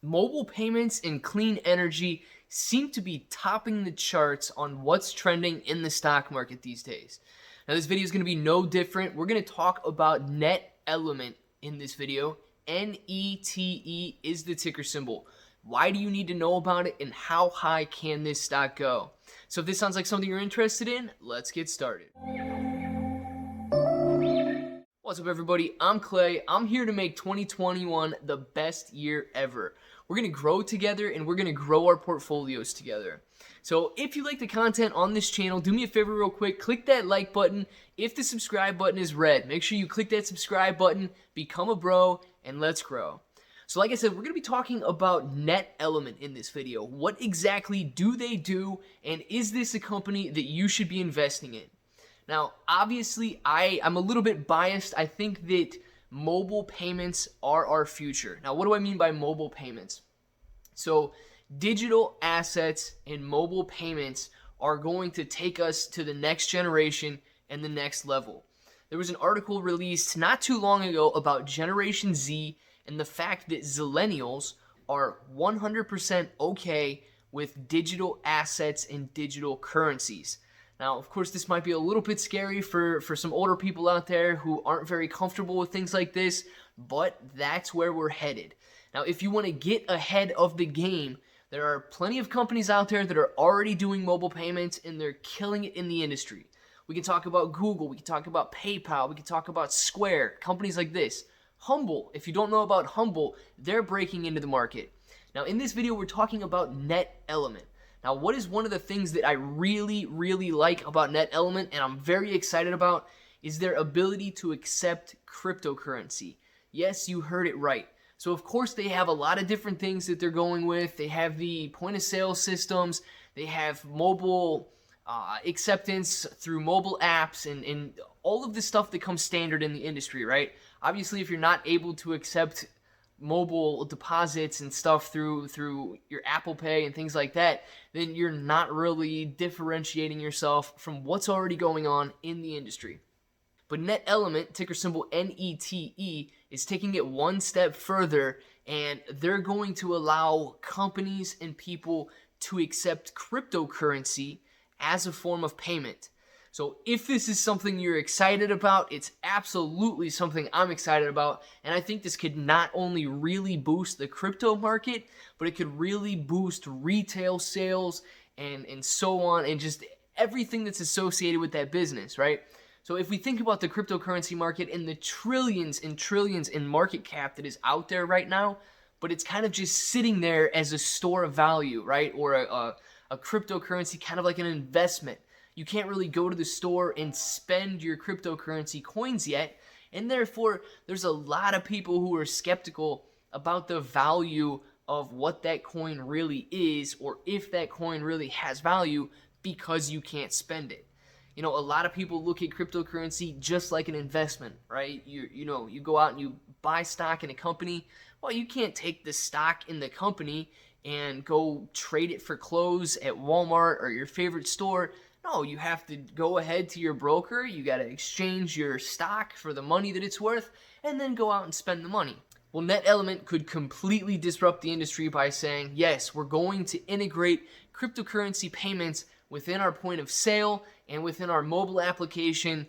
Mobile payments and clean energy seem to be topping the charts on what's trending in the stock market these days. Now, this video is going to be no different. We're going to talk about NETE in this video. NETE is the ticker symbol. Why do you need to know about it, and how high can this stock go? So if this sounds like something you're interested in, let's get started. What's up, everybody? I'm Clay. I'm here to make 2021 the best year ever. We're going to grow together, and we're going to grow our portfolios together. So if you like the content on this channel, do me a favor real quick. Click that like button. If the subscribe button is red, make sure you click that subscribe button, become a bro, and let's grow. So like I said, we're going to be talking about NETE in this video. What exactly do they do, and is this a company that you should be investing in? Now, obviously, I'm a little bit biased. I think that mobile payments are our future. Now, what do I mean by mobile payments? So, digital assets and mobile payments are going to take us to the next generation and the next level. There was an article released not too long ago about Generation Z and the fact that Zillennials are 100% okay with digital assets and digital currencies. Now, of course, this might be a little bit scary for some older people out there who aren't very comfortable with things like this, but that's where we're headed. Now, if you want to get ahead of the game, there are plenty of companies out there that are already doing mobile payments, and they're killing it in the industry. We can talk about Google, we can talk about PayPal, we can talk about Square, companies like this. Humble, if you don't know about Humble, they're breaking into the market. Now, in this video, we're talking about NETE. Now, what is one of the things that I really, really like about NETE, and I'm very excited about, is their ability to accept cryptocurrency. Yes, you heard it right. So, of course, they have a lot of different things that they're going with. They have the point-of-sale systems. They have mobile acceptance through mobile apps and all of the stuff that comes standard in the industry, right? Obviously, if you're not able to accept mobile deposits and stuff through your Apple Pay and things like that, then you're not really differentiating yourself from what's already going on in the industry. But NETE, ticker symbol NETE, is taking it one step further, and they're going to allow companies and people to accept cryptocurrency as a form of payment. So if this is something you're excited about, it's absolutely something I'm excited about. And I think this could not only really boost the crypto market, but it could really boost retail sales and so on, and just everything that's associated with that business, right? So if we think about the cryptocurrency market and the trillions and trillions in market cap that is out there right now, but it's kind of just sitting there as a store of value, right? Or a cryptocurrency, kind of like an investment. You can't really go to the store and spend your cryptocurrency coins yet, and therefore there's a lot of people who are skeptical about the value of what that coin really is, or if that coin really has value, because you can't spend it. You know, a lot of people look at cryptocurrency just like an investment, right? You go out and you buy stock in a company. Well, you can't take the stock in the company and go trade it for clothes at Walmart or your favorite store. No, you have to go ahead to your broker, you got to exchange your stock for the money that it's worth, and then go out and spend the money. Well, NETE could completely disrupt the industry by saying, yes, we're going to integrate cryptocurrency payments within our point of sale and within our mobile application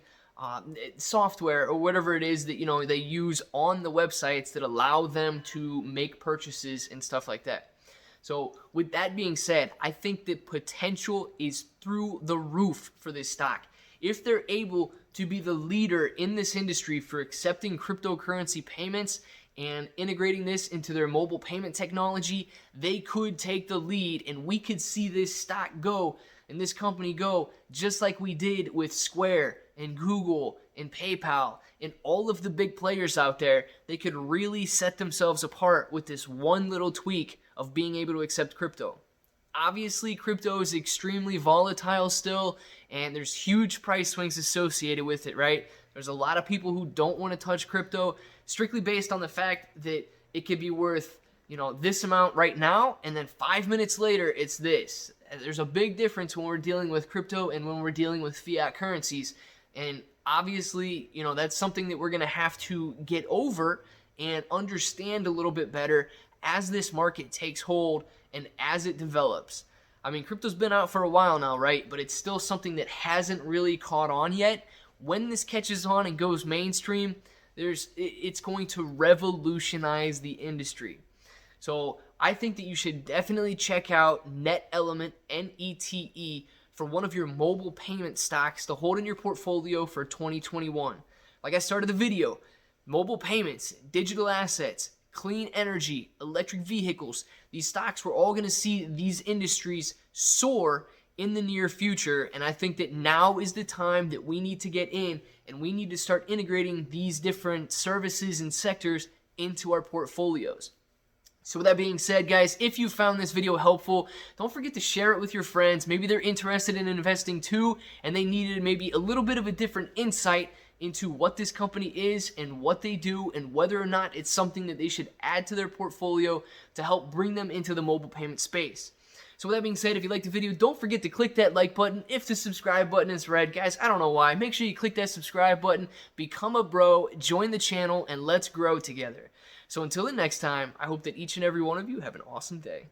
software, or whatever it is that they use on the websites that allow them to make purchases and stuff like that. So with that being said, I think the potential is through the roof for this stock. If they're able to be the leader in this industry for accepting cryptocurrency payments and integrating this into their mobile payment technology, they could take the lead, and we could see this stock go and this company go just like we did with Square and Google and PayPal and all of the big players out there. They could really set themselves apart with this one little tweak of being able to accept crypto. Obviously, crypto is extremely volatile still, and there's huge price swings associated with it, right? There's a lot of people who don't want to touch crypto strictly based on the fact that it could be worth, this amount right now, and then 5 minutes later, it's this. There's a big difference when we're dealing with crypto and when we're dealing with fiat currencies. And obviously, that's something that we're going to have to get over and understand a little bit better as this market takes hold and as it develops. I mean, crypto's been out for a while now, right? But it's still something that hasn't really caught on yet. When this catches on and goes mainstream, it's going to revolutionize the industry. So I think that you should definitely check out NETE Element, NETE, for one of your mobile payment stocks to hold in your portfolio for 2021. Like I started the video, mobile payments, digital assets, clean energy, electric vehicles, these stocks, we're all going to see these industries soar in the near future. And I think that now is the time that we need to get in and we need to start integrating these different services and sectors into our portfolios. So with that being said, guys, if you found this video helpful, don't forget to share it with your friends. Maybe they're interested in investing too, and they needed maybe a little bit of a different insight into what this company is and what they do and whether or not it's something that they should add to their portfolio to help bring them into the mobile payment space. So with that being said, if you liked the video, don't forget to click that like button. If the subscribe button is red, guys, I don't know why. Make sure you click that subscribe button, become a bro, join the channel, and let's grow together. So until the next time, I hope that each and every one of you have an awesome day.